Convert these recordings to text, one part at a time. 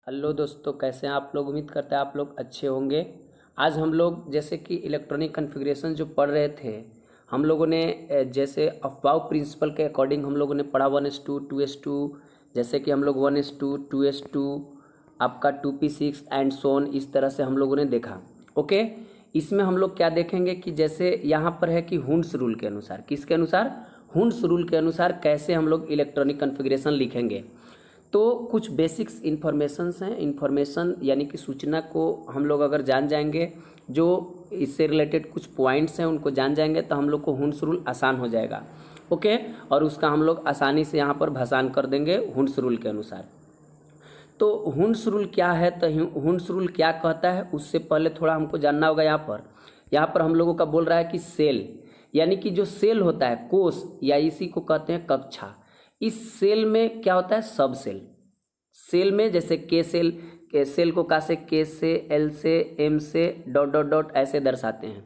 Hello दोस्तों, कैसे हैं आप लोग। उम्मीद करते हैं आप लोग अच्छे होंगे। आज हम लोग जैसे कि इलेक्ट्रॉनिक कॉन्फ़िगरेशन जो पढ़ रहे थे, हम लोगों ने जैसे अफबाउ प्रिंसिपल के अकॉर्डिंग हम लोगों ने पढ़ा 1:2, 2:2, जैसे कि हम लोग 1:2, 2:2, आपका 2p6 एंड सोन, इस तरह से हम लोगों ने देखा। ओके, इसमें हम लोग क्या देखेंगे कि जैसे यहाँ पर है कि हुंड्स रूल के अनुसार, किसके अनुसार, हुंड्स रूल के अनुसार कैसे हम लोग इलेक्ट्रॉनिक कॉन्फ़िगरेशन लिखेंगे। तो कुछ बेसिक्स इन्फॉर्मेशंस हैं, इन्फॉर्मेशन यानी कि सूचना को हम लोग अगर जान जाएंगे, जो इससे रिलेटेड कुछ पॉइंट्स हैं उनको जान जाएंगे, तो हम लोग को हुंड्स रूल आसान हो जाएगा। ओके, और उसका हम लोग आसानी से यहाँ पर भाषांतर कर देंगे हुंड्स रूल के अनुसार। तो हुंड्स रूल क्या है, तो हुंड्स रूल क्या कहता है, उससे पहले थोड़ा हमको जानना होगा। यहाँ पर हम लोगों का बोल रहा है कि सेल, यानी कि जो सेल होता है, कोष, या इसी को कहते हैं कक्षा। इस सेल में क्या होता है, सब सेल। सेल में जैसे के सेल, के सेल को का से, के से, एल से, एम से, डॉट डॉट डॉट ऐसे दर्शाते हैं।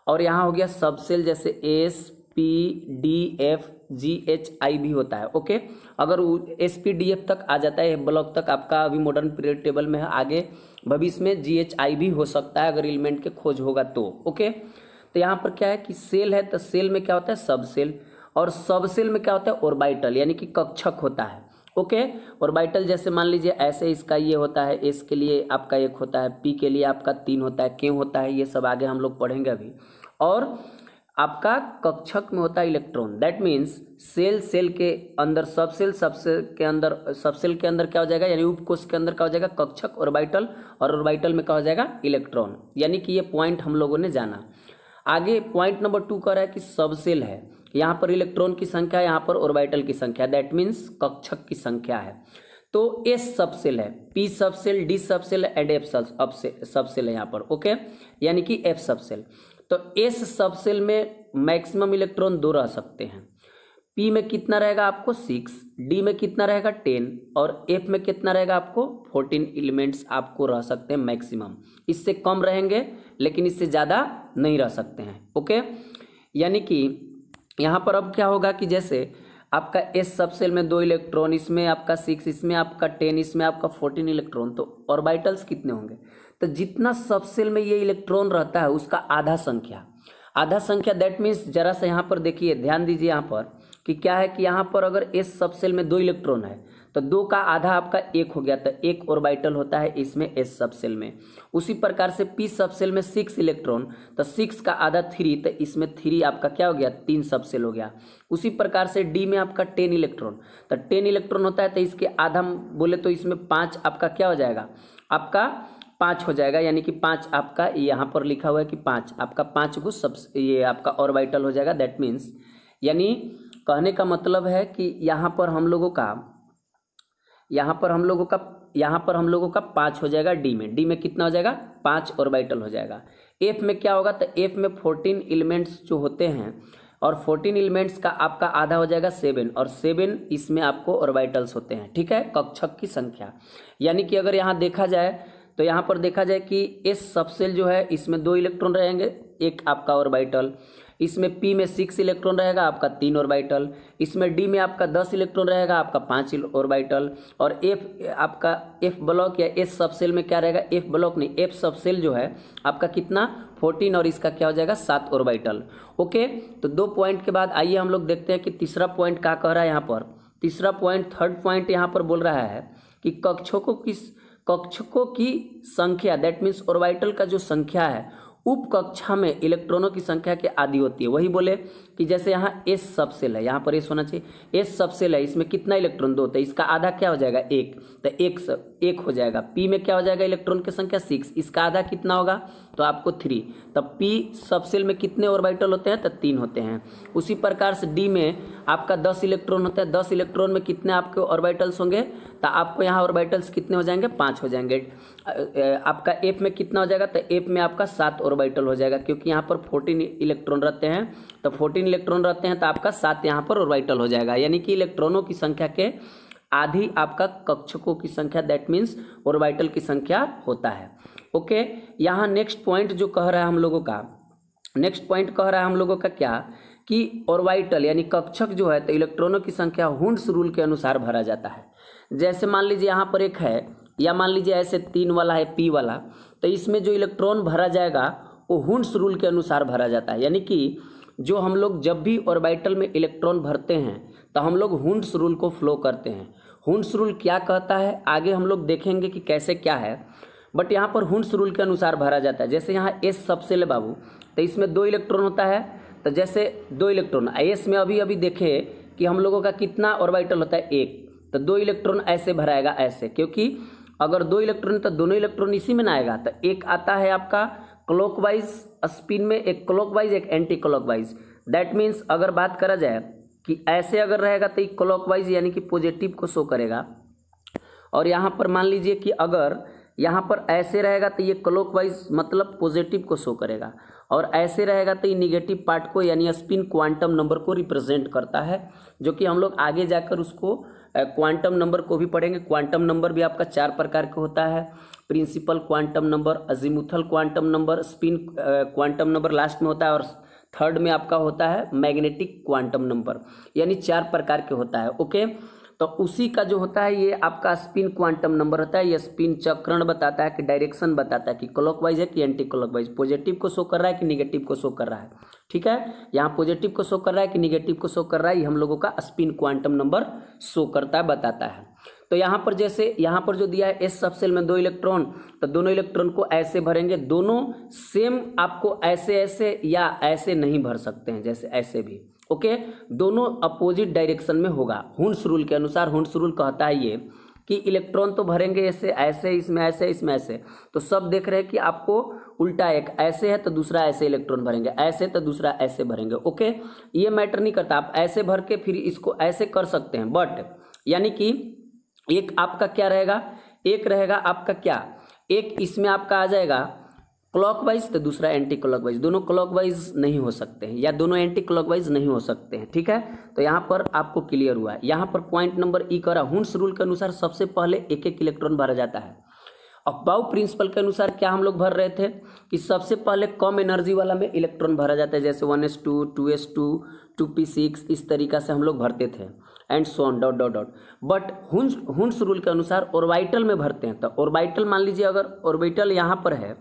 और यहाँ हो गया सब सेल, जैसे S P D F G H I भी होता है। ओके, अगर एस पी डी एफ तक आ जाता है, ब्लॉक तक आपका अभी मॉडर्न पीरियड टेबल में है, आगे भविष्य में जी एच आई भी हो सकता है अगर एलिमेंट के खोज होगा तो। ओके, तो यहाँ पर क्या है कि सेल है, तो सेल में क्या होता है, सब सेल। और सब सेल में क्या होता है, ऑर्बिटल, यानी कि कक्षक होता है। ओके, ऑर्बिटल जैसे मान लीजिए ऐसे इसका ये होता है, एस के लिए आपका 1 होता है, पी के लिए आपका 3 होता है, के होता है, ये सब आगे हम लोग पढ़ेंगे अभी। और आपका कक्षक में होता है इलेक्ट्रॉन। दैट मीन्स सेल के अंदर सब सेल, सब सेल के अंदर क्या हो जाएगा, यानी उपकोष के अंदर क्या हो जाएगा, कक्षक, ऑर्बिटल, और ऑर्बिटल में क्या हो जाएगा, इलेक्ट्रॉन। यानी कि ये पॉइंट हम लोगों ने जाना। आगे पॉइंट नंबर 2 कह रहा है कि सब सेल है, यहाँ पर इलेक्ट्रॉन की संख्या, यहाँ पर ऑर्बिटल की संख्या, दैट मीन्स कक्षक की संख्या है। तो एस सब सेल है, पी सब सेल, डी सब सेल एंड एफ सब सेल है यहाँ पर। ओके, यानी कि एफ सब सेल। तो एस सब सेल में मैक्सिमम इलेक्ट्रॉन 2 रह सकते हैं। पी में कितना रहेगा आपको 6, डी में कितना रहेगा 10, और एफ में कितना रहेगा आपको 14 एलिमेंट्स आपको रह सकते हैं मैक्सिमम। इससे कम रहेंगे लेकिन इससे ज़्यादा नहीं रह सकते हैं। ओके, यानी कि यहाँ पर अब क्या होगा कि जैसे आपका एस सब सेल में 2 इलेक्ट्रॉन, इसमें आपका 6, इसमें आपका 10, इसमें आपका 14 इलेक्ट्रॉन, तो ऑर्बिटल्स कितने होंगे, तो जितना सब सेल में ये इलेक्ट्रॉन रहता है उसका आधा संख्या, दैट मीन्स जरा सा यहाँ पर देखिए, ध्यान दीजिए यहाँ पर कि क्या है कि यहाँ पर अगर एस सब सेल में 2 इलेक्ट्रॉन है तो 2 का आधा आपका 1 हो गया, तो 1 ऑर्बिटल होता है इसमें एस सब सेल में। उसी प्रकार से पी सब सेल में 6 इलेक्ट्रॉन, तो 6 का आधा 3, तो इसमें 3 आपका क्या हो गया, 3 सब सेल हो गया। उसी प्रकार से डी में आपका 10 इलेक्ट्रॉन, तो 10 इलेक्ट्रॉन होता है, तो इसके आधा बोले तो इसमें 5 आपका क्या हो जाएगा, आपका 5 हो जाएगा, यानी कि 5 आपका यहाँ पर लिखा हुआ है कि 5 आपका 5 को सब ये आपका ऑर्बिटल हो जाएगा। दैट मीन्स, यानी कहने का मतलब है कि यहाँ पर हम लोगों का 5 हो जाएगा। डी में कितना हो जाएगा, 5 ऑर्बिटल हो जाएगा। एफ में क्या होगा, तो एफ में 14 एलिमेंट्स जो होते हैं, और 14 एलिमेंट्स का आपका आधा हो जाएगा 7, और 7 इसमें आपको ऑर्बिटल्स होते हैं। ठीक है, कक्षक की संख्या। यानी कि अगर यहाँ देखा जाए तो यहाँ पर देखा जाए कि एस सब सेल जो है इसमें 2 इलेक्ट्रॉन रहेंगे, 1 आपका ऑर्बिटल। इसमें पी में 6 इलेक्ट्रॉन रहेगा, आपका 3 ऑर्बिटल। इसमें डी में आपका 10 इलेक्ट्रॉन रहेगा, आपका 5 ऑर्बिटल। और एफ आपका एफ ब्लॉक या एस सब सेल में क्या रहेगा, एफ ब्लॉक नहीं, एफ सब सेल जो है आपका कितना 14, और इसका क्या हो जाएगा 7 ऑर्बिटल। ओके, तो 2 पॉइंट के बाद आइए हम लोग देखते हैं कि तीसरा पॉइंट क्या कह रहा है यहाँ पर। तीसरा पॉइंट, थर्ड पॉइंट यहाँ पर बोल रहा है कि कक्षकों की संख्या, दैट मीन्स ऑर्बिटल का जो संख्या है उप कक्षा में इलेक्ट्रॉनों की संख्या के आधी होती है। वही बोले कि जैसे यहाँ एस सब सेल है, यहाँ पर एस होना चाहिए, एस सब सेल है, इसमें कितना इलेक्ट्रॉन 2, तो इसका आधा क्या हो जाएगा 1, तो 1 हो जाएगा। पी में क्या हो जाएगा इलेक्ट्रॉन की संख्या 6, इसका आधा कितना होगा, तो आपको 3। तब पी सब सेल में कितने ऑर्बिटल होते हैं, तो 3 होते हैं। उसी प्रकार से डी में आपका 10 इलेक्ट्रॉन होता है, 10 इलेक्ट्रॉन में कितने आपके ऑर्बिटल्स होंगे, तो आपको यहाँ ऑर्बिटल्स कितने हो जाएंगे, 5 हो जाएंगे। आपका एफ में कितना हो जाएगा, तो एफ में आपका 7 ऑर्बिटल हो जाएगा, क्योंकि यहाँ पर 14 इलेक्ट्रॉन रहते हैं, तो 14 इलेक्ट्रॉन रहते हैं तो आपका 7 यहाँ पर ऑर्बिटल हो जाएगा। यानी कि इलेक्ट्रॉनों की संख्या के आधी आपका कक्षकों की संख्या, दैट मीन्स ऑर्बिटल की संख्या होता है। ओके, यहाँ नेक्स्ट पॉइंट जो कह रहा है हम लोगों का, क्या कि ऑर्बिटल यानी कक्षक जो है तो इलेक्ट्रॉनों की संख्या हुंड्स रूल के अनुसार भरा जाता है। जैसे मान लीजिए यहाँ पर एक है या मान लीजिए ऐसे 3 वाला है पी वाला, तो इसमें जो इलेक्ट्रॉन भरा जाएगा वो हुंड्स रूल के अनुसार भरा जाता है। यानी कि जो हम लोग जब भी ऑर्बिटल में इलेक्ट्रॉन भरते हैं तो हम लोग हुंड्स रूल को फ्लो करते हैं। हुंड्स रूल क्या कहता है आगे हम लोग देखेंगे कि कैसे क्या है, बट यहाँ पर हुंड्स रूल के अनुसार भरा जाता है। जैसे यहाँ एस सबसेल है बाबू, तो इसमें 2 इलेक्ट्रॉन होता है, तो जैसे 2 इलेक्ट्रॉन एस में अभी अभी देखे कि हम लोगों का कितना ऑर्बिटल होता है 1, तो 2 इलेक्ट्रॉन ऐसे भराएगा ऐसे, क्योंकि अगर 2 इलेक्ट्रॉन तो दोनों इलेक्ट्रॉन इसी में ना आएगा। तो एक आता है आपका क्लॉकवाइज स्पिन में, एक क्लॉकवाइज एक एंटी क्लॉकवाइज। दैट मीन्स अगर बात करा जाए कि ऐसे अगर रहेगा तो ये क्लॉकवाइज यानी कि पॉजिटिव को शो करेगा, और यहाँ पर मान लीजिए कि अगर यहाँ पर ऐसे रहेगा तो ये क्लॉकवाइज मतलब पॉजिटिव को शो करेगा, और ऐसे रहेगा तो ये निगेटिव पार्ट को यानी स्पिन क्वांटम नंबर को रिप्रेजेंट करता है, जो कि हम लोग आगे जाकर उसको क्वांटम नंबर को भी पढ़ेंगे। क्वांटम नंबर भी आपका 4 प्रकार का होता है, principal quantum number, azimuthal quantum number, spin quantum number last में होता है, और थर्ड में आपका होता है मैग्नेटिक क्वांटम नंबर, यानी 4 प्रकार के होता है। ओके, तो उसी का जो होता है ये आपका स्पिन क्वांटम नंबर होता है। ये स्पिन चक्रण बताता है कि डायरेक्शन बताता है कि क्लॉकवाइज है कि एंटी क्लॉकवाइज, पॉजिटिव को शो कर रहा है कि निगेटिव को शो कर रहा है। ठीक है, यहाँ पॉजिटिव को शो कर रहा है कि निगेटिव को शो कर रहा है, ये हम लोगों का स्पिन क्वांटम नंबर शो करता है, बताता है। तो यहाँ पर जैसे यहाँ पर जो दिया है एस सबसेल में 2 इलेक्ट्रॉन, तो दोनों इलेक्ट्रॉन को ऐसे भरेंगे, दोनों सेम आपको ऐसे ऐसे या ऐसे नहीं भर सकते हैं, जैसे ऐसे भी। ओके, दोनों अपोजिट डायरेक्शन में होगा हुंड्स रूल के अनुसार। हुंड्स रूल कहता है ये कि इलेक्ट्रॉन तो भरेंगे ऐसे ऐसे, इसमें ऐसे इसमें ऐसे, तो सब देख रहे हैं कि आपको उल्टा, एक ऐसे है तो दूसरा ऐसे इलेक्ट्रॉन भरेंगे, ऐसे तो दूसरा ऐसे भरेंगे। ओके, ये मैटर नहीं करता, आप ऐसे भर के फिर इसको ऐसे कर सकते हैं, बट यानी कि एक आपका क्या रहेगा, एक रहेगा आपका क्या, एक इसमें आपका आ जाएगा क्लॉकवाइज तो दूसरा एंटी क्लॉकवाइज, दोनों क्लॉकवाइज नहीं हो सकते हैं या दोनों एंटी क्लॉकवाइज नहीं हो सकते हैं। ठीक है, तो यहाँ पर आपको क्लियर हुआ है। यहाँ पर पॉइंट नंबर ई करा, हुंड्स रूल के अनुसार सबसे पहले एक एक इलेक्ट्रॉन भरा जाता है। अफबाउ प्रिंसिपल के अनुसार क्या हम लोग भर रहे थे कि सबसे पहले कम एनर्जी वाला में इलेक्ट्रॉन भरा जाता है, जैसे 1s2, 2s2, 2p6, इस तरीका से हम लोग भरते थे, and so on dot dot dot. But Hund's rule के अनुसार ऑर्बिटल में भरते हैं। तो ऑर्बिटल मान लीजिए अगर ऑर्बिटल यहाँ पर है,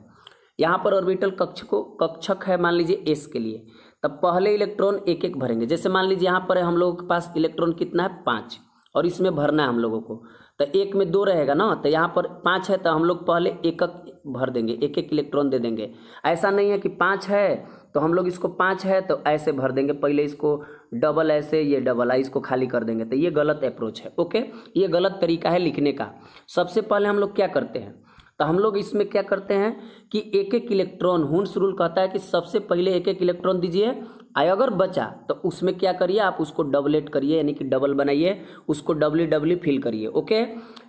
यहाँ पर ऑर्बिटल कक्षक है मान लीजिए एस के लिए, तब पहले इलेक्ट्रॉन एक एक भरेंगे। जैसे मान लीजिए यहाँ पर है हम लोगों के पास इलेक्ट्रॉन कितना है 5, और इसमें भरना है हम लोगों को, तो एक में 2 रहेगा ना, तो यहाँ पर 5 है तो हम लोग पहले एक एक भर देंगे, एक एक इलेक्ट्रॉन दे देंगे। ऐसा नहीं है कि 5 है तो हम लोग इसको 5 है तो ऐसे भर देंगे, पहले इसको डबल ऐसे, ये डबल है, इसको खाली कर देंगे, तो ये गलत अप्रोच है। ओके, ये गलत तरीका है लिखने का। सबसे पहले हम लोग क्या करते हैं, तो हम लोग इसमें क्या करते हैं कि एक एक इलेक्ट्रॉन, हुंड्स रूल कहता है कि सबसे पहले एक एक इलेक्ट्रॉन दीजिए, अगर बचा तो उसमें क्या करिए, आप उसको डबलेट करिए यानी कि डबल बनाइए, उसको डबली डबली फिल करिए। Okay,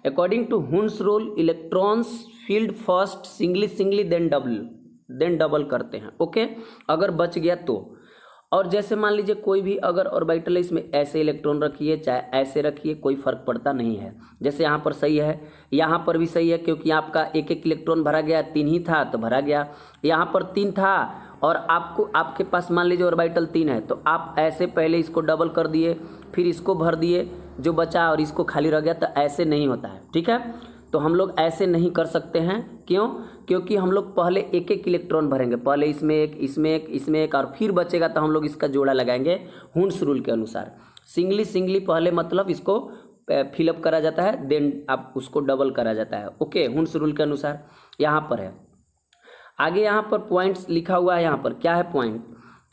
according to Hund's rule electrons filled first singly singly then double करते हैं। ओके, अगर बच गया तो। और जैसे मान लीजिए कोई भी अगर ऑर्बिटल इसमें ऐसे इलेक्ट्रॉन रखिए चाहे ऐसे रखिए, कोई फर्क पड़ता नहीं है। जैसे यहाँ पर सही है, यहाँ पर भी सही है, क्योंकि आपका एक एक इलेक्ट्रॉन भरा गया, 3 ही था तो भरा गया। यहाँ पर 3 था और आपके पास मान लीजिए ऑर्बिटल 3 है, तो आप ऐसे पहले इसको डबल कर दिए, फिर इसको भर दिए जो बचा और इसको खाली रह गया, तो ऐसे नहीं होता है। ठीक है, तो हम लोग ऐसे नहीं कर सकते हैं। क्यों? क्योंकि हम लोग पहले एक एक इलेक्ट्रॉन भरेंगे, पहले इसमें एक, इसमें एक, इसमें एक, और फिर बचेगा तो हम लोग इसका जोड़ा लगाएंगे हुंड्स रूल के अनुसार। सिंगली पहले मतलब इसको फिलअप करा जाता है, देन आप उसको डबल करा जाता है। ओके, हुंड्स रूल के अनुसार यहाँ पर है। आगे यहाँ पर पॉइंट्स लिखा हुआ है, यहाँ पर क्या है पॉइंट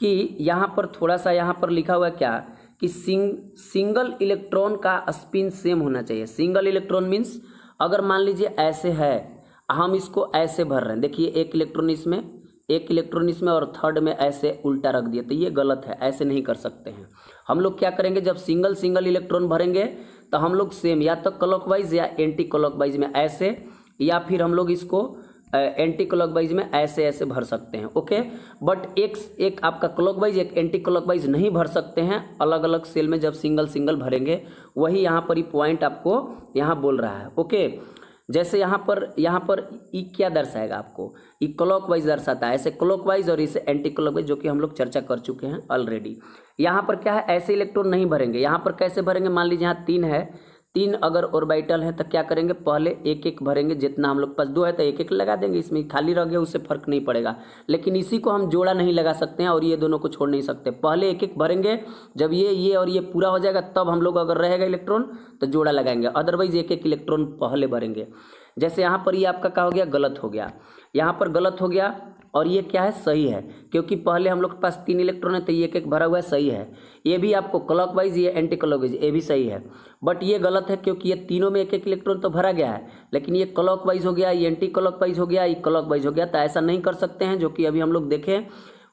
कि यहाँ पर थोड़ा सा यहाँ पर लिखा हुआ है क्या कि सिंगल इलेक्ट्रॉन का स्पिन सेम होना चाहिए। सिंगल इलेक्ट्रॉन मीन्स अगर मान लीजिए ऐसे है, हम इसको ऐसे भर रहे हैं, देखिए एक इलेक्ट्रॉन इसमें और थर्ड में ऐसे उल्टा रख दिया, तो ये गलत है, ऐसे नहीं कर सकते हैं। हम लोग क्या करेंगे, जब सिंगल इलेक्ट्रॉन भरेंगे तो हम लोग सेम या तो क्लॉकवाइज या एंटी क्लॉकवाइज में ऐसे, या फिर हम लोग इसको एंटी क्लॉकवाइज में ऐसे ऐसे भर सकते हैं। ओके, बट एक आपका क्लॉकवाइज एक एंटी क्लॉकवाइज नहीं भर सकते हैं, अलग अलग सेल में जब सिंगल भरेंगे, वही यहाँ पर ही पॉइंट आपको यहाँ बोल रहा है। ओके, जैसे यहाँ पर ई क्या दर्शाएगा आपको, ई क्लॉकवाइज दर्शाता है, ऐसे क्लॉकवाइज और इसे एंटी क्लॉकवाइज, जो कि हम लोग चर्चा कर चुके हैं ऑलरेडी। यहाँ पर क्या है, ऐसे इलेक्ट्रॉन नहीं भरेंगे। यहाँ पर कैसे भरेंगे, मान लीजिए यहाँ 3 है 3 अगर ऑर्बिटल है तो क्या करेंगे, पहले एक एक भरेंगे, जितना हम लोग पास 2 है तो एक एक लगा देंगे, इसमें खाली रह गया उससे फर्क नहीं पड़ेगा। लेकिन इसी को हम जोड़ा नहीं लगा सकते हैं और ये दोनों को छोड़ नहीं सकते, पहले एक एक भरेंगे, जब ये और ये पूरा हो जाएगा तब हम लोग अगर रहेगा इलेक्ट्रॉन तो जोड़ा लगाएंगे, अदरवाइज एक एक इलेक्ट्रॉन पहले भरेंगे। जैसे यहाँ पर ये आपका क्या हो गया, गलत हो गया, यहाँ पर गलत हो गया और ये क्या है, सही है, क्योंकि पहले हम लोग के पास 3 इलेक्ट्रॉन है तो ये एक एक भरा हुआ है, सही है। ये भी आपको क्लॉकवाइज, ये एंटी क्लॉकवाइज, ये भी सही है, बट ये गलत है क्योंकि ये तीनों में एक एक इलेक्ट्रॉन तो भरा गया है, लेकिन ये क्लॉकवाइज हो गया, ये एंटी क्लॉकवाइज हो गया, ये क्लॉकवाइज हो गया, तो ऐसा नहीं कर सकते हैं, जो कि अभी हम लोग देखें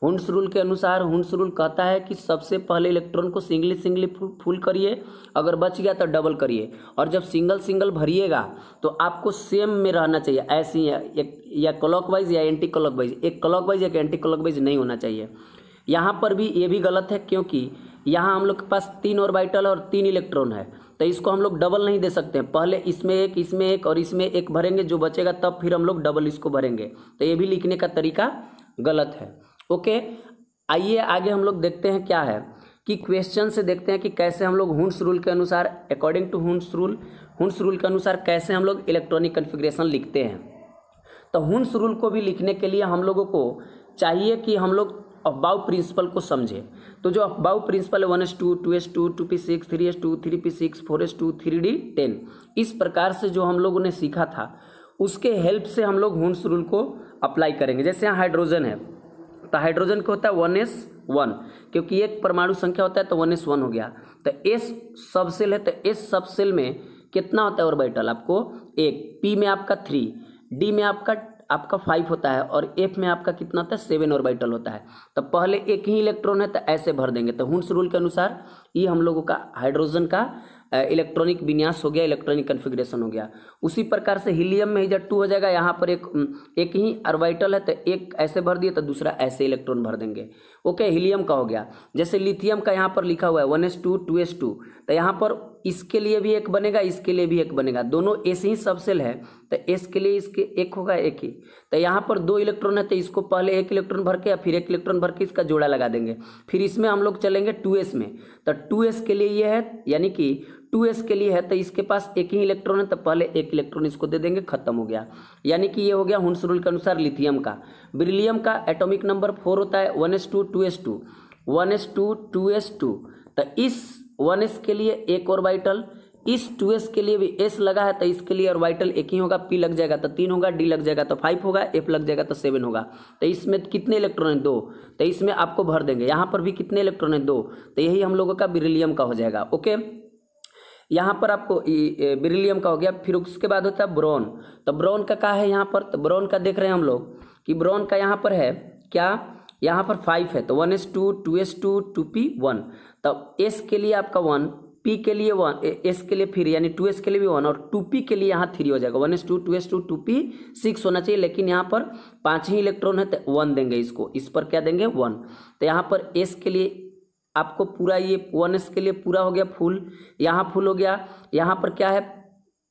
हुंड्स रूल के अनुसार। हुंड्स रूल कहता है कि सबसे पहले इलेक्ट्रॉन को सिंगली फुल करिए, अगर बच गया तो डबल करिए, और जब सिंगल भरिएगा तो आपको सेम में रहना चाहिए, ऐसी या क्लॉकवाइज या एंटी क्लॉकवाइज, एक क्लॉकवाइज एक एंटी क्लॉकवाइज नहीं होना चाहिए। यहाँ पर भी ये भी गलत है, क्योंकि यहाँ हम लोग के पास 3 ऑर्बिटल और 3 इलेक्ट्रॉन है, तो इसको हम लोग डबल नहीं दे सकते हैं, पहले इसमें एक और इसमें एक भरेंगे, जो बचेगा तब फिर हम लोग डबल इसको भरेंगे, तो ये भी लिखने का तरीका गलत है। ओके, आइए आगे हम लोग देखते हैं क्या है कि क्वेश्चन से देखते हैं कि कैसे हम लोग हुंड्स रूल के अनुसार, अकॉर्डिंग टू हुंड्स रूल के अनुसार कैसे हम लोग इलेक्ट्रॉनिक कॉन्फ़िगरेशन लिखते हैं। तो हुंड्स रूल को भी लिखने के लिए हम लोगों को चाहिए कि हम लोग अबाउ प्रिंसिपल को समझें। तो जो अबाउ प्रिंसिपल है 1s2, 2s2, 2p6, 3s2, 3p6, 4s2, 3d10, इस प्रकार से जो हम लोगों ने सीखा था उसके हेल्प से हम लोग हुंड्स रूल को अप्लाई करेंगे। जैसे यहाँ हाइड्रोजन है तो हाइड्रोजन को होता है 1s1, क्योंकि एक परमाणु संख्या होता है तो 1s1 हो गया। तो s सब सेल है तो s सब सेल में कितना होता है ऑर्बिटल, आपको 1, p में आपका 3, d में आपका 5 होता है और f में आपका कितना होता है 7 ऑर्बिटल होता है। तो पहले एक ही इलेक्ट्रॉन है तो ऐसे भर देंगे। तो हुंड्स रूल के अनुसार ये हम लोगों का हाइड्रोजन का इलेक्ट्रॉनिक विन्यास हो गया, इलेक्ट्रॉनिक कॉन्फ़िगरेशन हो गया। उसी प्रकार से हीलियम में इधर 2 हो जाएगा, यहाँ पर एक ही ऑर्बिटल है तो एक ऐसे भर दिए तो दूसरा ऐसे इलेक्ट्रॉन भर देंगे। ओके, हीलियम का हो गया। जैसे लिथियम का यहाँ पर लिखा हुआ है 1s2, 2s2, तो यहाँ पर इसके लिए भी एक बनेगा, इसके लिए भी एक बनेगा, दोनों एस ही सब सेल है तो एस के लिए इसके एक होगा, एक ही। तो यहाँ पर 2 इलेक्ट्रॉन है तो इसको पहले एक इलेक्ट्रॉन भर के या फिर एक इलेक्ट्रॉन भर के इसका जोड़ा लगा देंगे। फिर इसमें हम लोग चलेंगे 2s में, तो 2s के लिए ये है, यानी कि 2s के लिए है तो इसके पास एक ही इलेक्ट्रॉन है तो पहले एक इलेक्ट्रॉन इसको दे देंगे, खत्म हो गया। यानी कि ये हो गया हुंड्स रूल के अनुसार लिथियम का। बेरिलियम का एटॉमिक नंबर 4 होता है, 1s2, 2s2, 1s2, 2s2, तो इस 1s के लिए एक ऑर्बिटल, इस 2s के लिए भी s लगा है तो इसके लिए ऑर्बिटल एक ही होगा, p लग जाएगा तो 3 होगा, d लग जाएगा तो 5 होगा, f लग जाएगा तो 7 होगा। तो इसमें कितने इलेक्ट्रॉन है 2, तो इसमें आपको भर देंगे। यहाँ पर भी कितने इलेक्ट्रॉन है 2, तो यही हम लोगों का बेरिलियम का हो जाएगा। ओके, यहाँ पर आपको बेरिलियम का हो गया। फिर उसके बाद होता है ब्रोन। तो ब्रोन का क्या है यहाँ पर, तो ब्रोन का देख रहे हैं हम लोग कि ब्रोन का यहाँ पर है क्या, यहाँ पर 5 है तो 1s2, 2s2, 2p1, तब s के लिए आपका 1, p के लिए 1, s के लिए फिर यानी 2s के लिए भी 1 और 2p के लिए यहाँ 3 हो जाएगा। 1s2, 2s2, 2p 6 होना चाहिए, लेकिन यहाँ पर 5 ही इलेक्ट्रॉन है तो 1 देंगे इसको, इस पर क्या देंगे 1। तो यहाँ पर s के लिए आपको पूरा ये 1s के लिए पूरा हो गया फुल, यहाँ फुल हो गया। यहाँ पर क्या है,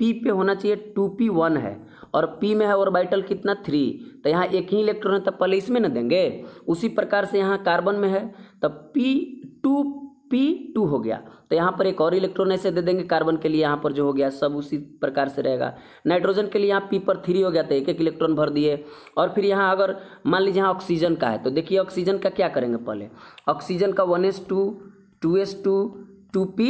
p पे होना चाहिए 2p1 है और p में है ऑर्बिटल कितना 3, तो यहाँ एक ही इलेक्ट्रॉन है तब पहले इसमें न देंगे। उसी प्रकार से यहाँ कार्बन में है तब p2 हो गया, तो यहाँ पर एक और इलेक्ट्रॉन ऐसे दे देंगे कार्बन के लिए, यहाँ पर जो हो गया सब उसी प्रकार से रहेगा। नाइट्रोजन के लिए यहाँ p पर 3 हो गया तो एक एक इलेक्ट्रॉन भर दिए। और फिर यहाँ अगर मान लीजिए यहाँ ऑक्सीजन का है तो देखिए ऑक्सीजन का क्या करेंगे, पहले ऑक्सीजन का 1s2, 2s2, 2p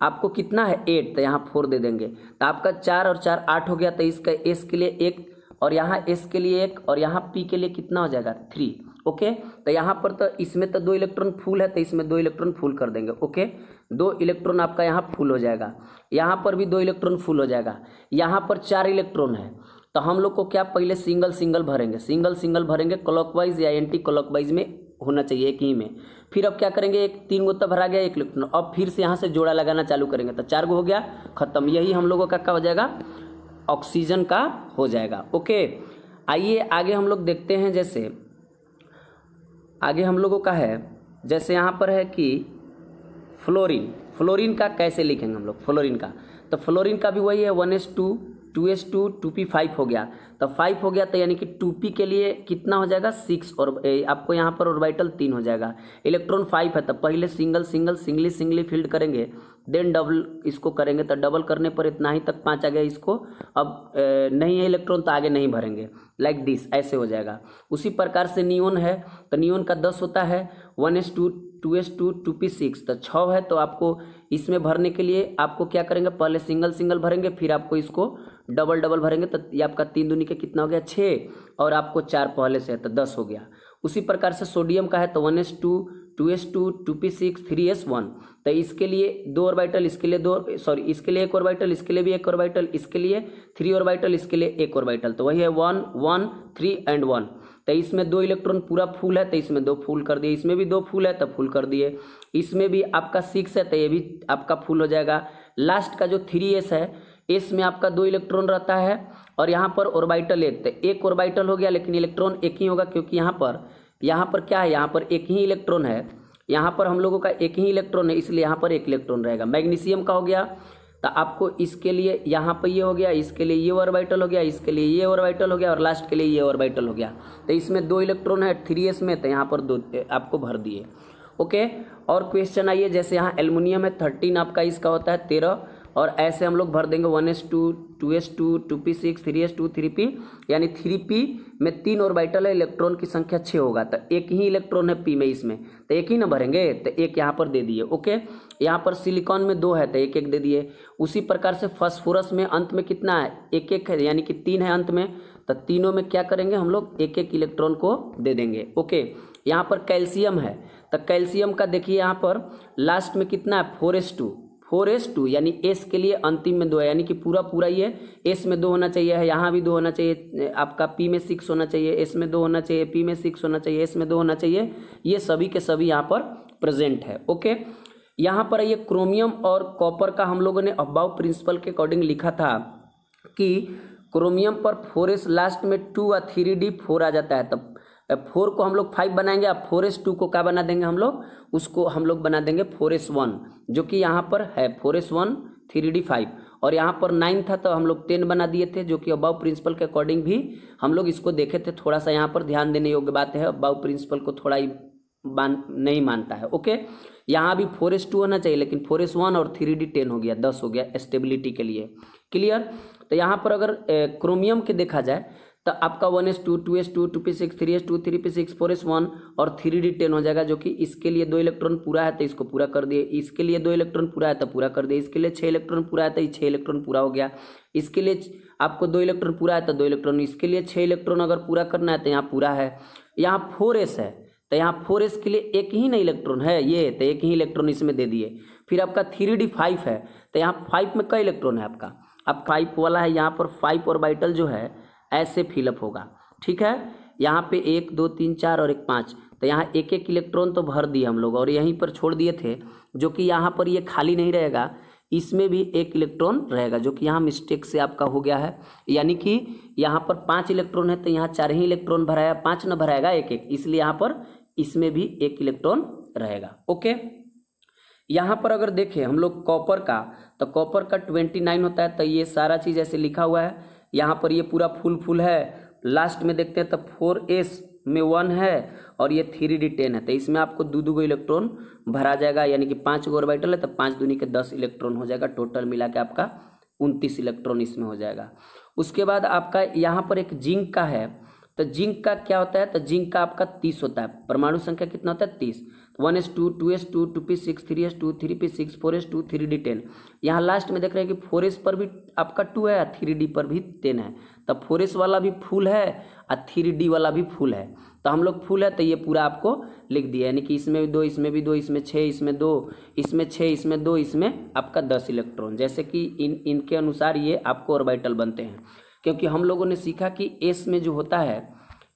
आपको कितना है 8, तो यहाँ 4 दे देंगे, तो आपका 4 और 4 8 हो गया। तो इसका s के लिए 1 और यहाँ s के लिए 1 और यहाँ p के लिए कितना हो जाएगा 3। ओके, तो यहाँ पर तो इसमें तो 2 इलेक्ट्रॉन फुल है तो इसमें 2 इलेक्ट्रॉन फुल कर देंगे। ओके, 2 इलेक्ट्रॉन आपका यहाँ फुल हो जाएगा, यहाँ पर भी 2 इलेक्ट्रॉन फुल हो जाएगा। यहाँ पर 4 इलेक्ट्रॉन है तो हम लोग को क्या पहले सिंगल भरेंगे, सिंगल भरेंगे, क्लॉकवाइज या एंटी क्लॉकवाइज में होना चाहिए, एक ही में। फिर अब क्या करेंगे, एक 3 गो तो भरा गया एक इलेक्ट्रॉन, अब फिर से यहाँ से जोड़ा लगाना चालू करेंगे तो 4 गो हो गया, खत्म। यही हम लोगों का क्या हो जाएगा, ऑक्सीजन का हो जाएगा। ओके, आइए आगे हम लोग देखते हैं। जैसे आगे हम लोगों का है, जैसे यहाँ पर है कि फ्लोरीन का कैसे लिखेंगे हम लोग, फ्लोरीन का। तो फ्लोरीन का भी वही है 1s2, 2s2 2p5 हो गया, तो 5 हो गया, तो यानी कि 2p के लिए कितना हो जाएगा 6, और आपको यहाँ पर ऑर्बिटल 3 हो जाएगा। इलेक्ट्रॉन 5 है, तो पहले सिंगली फील्ड करेंगे, देन डबल इसको करेंगे, तो डबल करने पर इतना ही तक 5 आ गया। इसको अब नहीं है इलेक्ट्रॉन तो आगे नहीं भरेंगे, लाइक दिस, ऐसे हो जाएगा। उसी प्रकार से नियोन है, तो नियोन का 10 होता है, 1s2 2s2 2p6, तो 6 है। तो आपको इसमें भरने के लिए आपको क्या करेंगे, पहले सिंगल भरेंगे, फिर आपको इसको डबल भरेंगे, तो ये आपका 3 दूनी के कितना हो गया 6, और आपको 4 पहले से है तो 10 हो गया। उसी प्रकार से सोडियम का है, तो 1s2 2s2 2p6 3s1, तो इसके लिए 2 ऑर्बिटल, इसके लिए 2, सॉरी इसके लिए 1 ऑर्बिटल, इसके लिए भी 1 ऑर्बिटल, इसके लिए 3 ऑर्बिटल, इसके लिए 1 ऑर्बिटल, तो वही है 1 1 3 एंड 1। तो इसमें 2 इलेक्ट्रॉन पूरा फुल है, तो इसमें 2 फुल कर दिए, इसमें भी 2 फुल है तो फुल कर दिए, इसमें भी आपका 6 है तो ये भी आपका फुल हो जाएगा। लास्ट का जो 3s है, एस में आपका 2 इलेक्ट्रॉन रहता है, और यहाँ पर ऑर्बिटल 1, तो 1 ऑर्बिटल हो गया, लेकिन इलेक्ट्रॉन 1 ही होगा, क्योंकि यहाँ पर क्या है, यहाँ पर 1 ही इलेक्ट्रॉन है, यहाँ पर हम लोगों का 1 ही इलेक्ट्रॉन है, इसलिए यहाँ पर 1 इलेक्ट्रॉन रहेगा। मैग्नीशियम का हो गया, तो आपको इसके लिए यहाँ पर ये हो गया, इसके लिए ये ऑर्बिटल हो गया, इसके लिए ये ऑर्बिटल हो गया, और लास्ट के लिए ये ऑर्बिटल हो गया। तो इसमें 2 इलेक्ट्रॉन है 3s में, तो यहाँ पर 2 आपको भर दिए। ओके, और क्वेश्चन आइए, जैसे यहाँ एल्युमिनियम है 13, आपका इसका होता है 13, और ऐसे हम लोग भर देंगे 1s2 2s2 2p6 3s2 3p, यानी 3p में 3 ऑर्बिटल है, इलेक्ट्रॉन की संख्या 6 होगा, तो 1 ही इलेक्ट्रॉन है p में, इसमें तो 1 ही ना भरेंगे, तो 1 यहाँ पर दे दिए। ओके, यहाँ पर सिलिकॉन में 2 है तो 1 दे दिए। उसी प्रकार से फास्फोरस में अंत में कितना है 1 है, यानी कि 3 है अंत में, तो तीनों में क्या करेंगे हम लोग 1 इलेक्ट्रॉन को दे देंगे। ओके, यहाँ पर कैल्शियम है, तो कैल्शियम का देखिए यहाँ पर लास्ट में कितना है 4s2, यानी एस के लिए अंतिम में 2 है, यानी कि पूरा ये एस में 2 होना चाहिए है, यहाँ भी 2 होना चाहिए, आपका पी में 6 होना चाहिए, एस में 2 होना चाहिए, पी में 6 होना चाहिए, एस में 2 होना चाहिए, ये सभी के सभी यहाँ पर प्रेजेंट है। ओके, यहाँ पर ये क्रोमियम और कॉपर का हम लोगों ने अबाव प्रिंसिपल के अकॉर्डिंग लिखा था कि क्रोमियम पर 4s लास्ट में 2 और 3d 4 आ जाता है, तब 4 को हम लोग 5 बनाएंगे, अब 4s2 को क्या बना देंगे हम लोग, उसको हम लोग बना देंगे 4s1, जो कि यहाँ पर है 4s1 3d 5, और यहाँ पर 9 था तो हम लोग 10 बना दिए थे, जो कि अबाव प्रिंसिपल के अकॉर्डिंग भी हम लोग इसको देखे थे। थोड़ा सा यहाँ पर ध्यान देने योग्य बात है, अबाव प्रिंसिपल को थोड़ा ही नहीं मानता है। ओके, यहाँ भी 4s2 होना चाहिए, लेकिन 4s1 और 3d 10 हो गया, 10 हो गया स्टेबिलिटी के लिए। क्लियर, तो यहाँ पर अगर क्रोमियम के देखा जाए तो आपका 1s2 2s2 2p6 3s2 3p6 4s1 और 3d 10 हो जाएगा, जो कि इसके लिए 2 इलेक्ट्रॉन पूरा है तो इसको पूरा कर दिए, इसके लिए 2 इलेक्ट्रॉन पूरा है तो पूरा कर दिए, इसके लिए 6 इलेक्ट्रॉन पूरा है तो ये 6 इलेक्ट्रॉन पूरा हो गया, इसके लिए आपको 2 इलेक्ट्रॉन पूरा है तो 2 इलेक्ट्रॉन, इसके लिए 6 इलेक्ट्रॉन अगर पूरा करना है तो यहाँ पूरा है। यहाँ 4s है, तो यहाँ 4s के लिए 1 ही ना इलेक्ट्रॉन है ये, तो 1 ही इलेक्ट्रॉन इसमें दे दिए। फिर आपका 3d 5 है, तो यहाँ 5 में कई इलेक्ट्रॉन है आपका, अब 5 वाला है, यहाँ पर 5 ऑर्बिटल जो है ऐसे फिलअप होगा। ठीक है, यहाँ पे 1 2 3 4 और 1 5, तो यहाँ 1 इलेक्ट्रॉन तो भर दिए हम लोग, और यहीं पर छोड़ दिए थे, जो कि यहाँ पर ये खाली नहीं रहेगा, इसमें भी 1 इलेक्ट्रॉन रहेगा, जो कि यहाँ मिस्टेक से आपका हो गया है, यानी कि यहाँ पर 5 इलेक्ट्रॉन है तो यहाँ 4 ही इलेक्ट्रॉन भराया, 5 न भराएगा 1 इसलिए यहाँ पर इसमें भी 1 इलेक्ट्रॉन रहेगा। ओके, यहाँ पर अगर देखें हम लोग कॉपर का, तो कॉपर का 29 होता है, तो ये सारा चीज़ ऐसे लिखा हुआ है, यहाँ पर ये पूरा फुल है। लास्ट में देखते हैं तो 4s में 1 है और ये 3d 10 है, तो इसमें आपको 2 इलेक्ट्रॉन भरा जाएगा, यानी कि 5 ऑर्बिटल है तो 5 दूनी के 10 इलेक्ट्रॉन हो जाएगा, टोटल मिला के आपका 29 इलेक्ट्रॉन इसमें हो जाएगा। उसके बाद आपका यहाँ पर एक जिंक का है, तो जिंक का क्या होता है, तो जिंक का आपका 30 होता है, परमाणु संख्या कितना होता है 30, 1s2 2s2 2p6 3s2 3p6 4s2 3d 10। यहाँ लास्ट में देख रहे हैं कि 4s पर भी आपका 2 है, 3d पर भी 10 है, तब 4s वाला भी फुल है और 3d वाला भी फुल है, तो हम लोग फुल है तो ये पूरा आपको लिख दिया, यानी कि इसमें भी 2 इसमें भी 2 इसमें 6 इसमें 2 इसमें 6 इसमें 2 इसमें आपका 10 इलेक्ट्रॉन, जैसे कि इनके अनुसार ये आपको ऑर्बिटल बनते हैं। क्योंकि हम लोगों ने सीखा कि एस में जो होता है,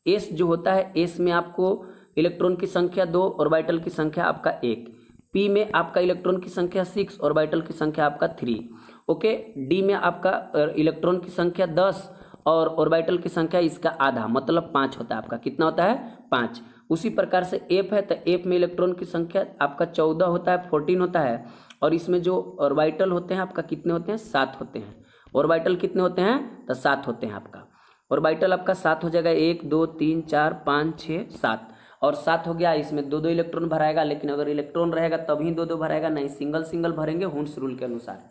एस में आपको इलेक्ट्रॉन की संख्या 2, ऑर्बिटल की संख्या आपका 1, पी में आपका इलेक्ट्रॉन की संख्या 6, ऑर्बिटल की संख्या आपका 3। ओके, डी में आपका इलेक्ट्रॉन की संख्या 10 और ऑर्बिटल की संख्या इसका आधा, मतलब 5 होता है आपका, कितना होता है 5। उसी प्रकार से एफ है, तो एफ में इलेक्ट्रॉन की संख्या आपका 14 होता है, 14 होता है, और इसमें जो ऑर्बिटल होते हैं आपका कितने होते हैं 7 होते हैं। ऑर्बिटल कितने होते हैं? तो 7 होते हैं आपका। ऑर्बिटल आपका 7 हो जाएगा, 1 2 3 4 5 6 7, और 7 हो गया। इसमें 2 2 इलेक्ट्रॉन भराएगा, लेकिन अगर इलेक्ट्रॉन रहेगा तभी 2 2 भराएगा, नहीं सिंगल सिंगल भरेंगे हुंस रूल के अनुसार।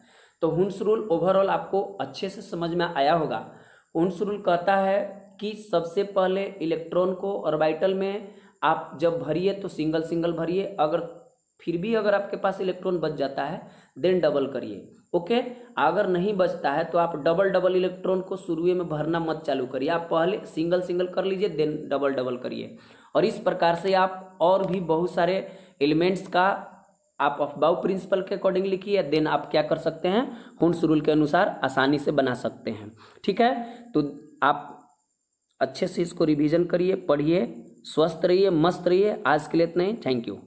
तो हुंस रूल ओवरऑल आपको अच्छे से समझ में आया होगा। हुंस रूल कहता है कि सबसे पहले इलेक्ट्रॉन को ऑर्बिटल में आप जब भरिए तो सिंगल सिंगल भरिए, अगर फिर भी अगर आपके पास इलेक्ट्रॉन बच जाता है देन डबल करिए। ओके, अगर नहीं बचता है तो आप डबल डबल इलेक्ट्रॉन को शुरू में भरना मत चालू करिए, आप पहले सिंगल सिंगल कर लीजिए देन डबल डबल करिए। और इस प्रकार से आप और भी बहुत सारे एलिमेंट्स का आप अफबाउ प्रिंसिपल के अकॉर्डिंग लिखिए, देन आप क्या कर सकते हैं, हुंस रूल के अनुसार आसानी से बना सकते हैं। ठीक है, तो आप अच्छे से इसको रिवीजन करिए, पढ़िए, स्वस्थ रहिए, मस्त रहिए। आज के लिए इतना ही, थैंक यू।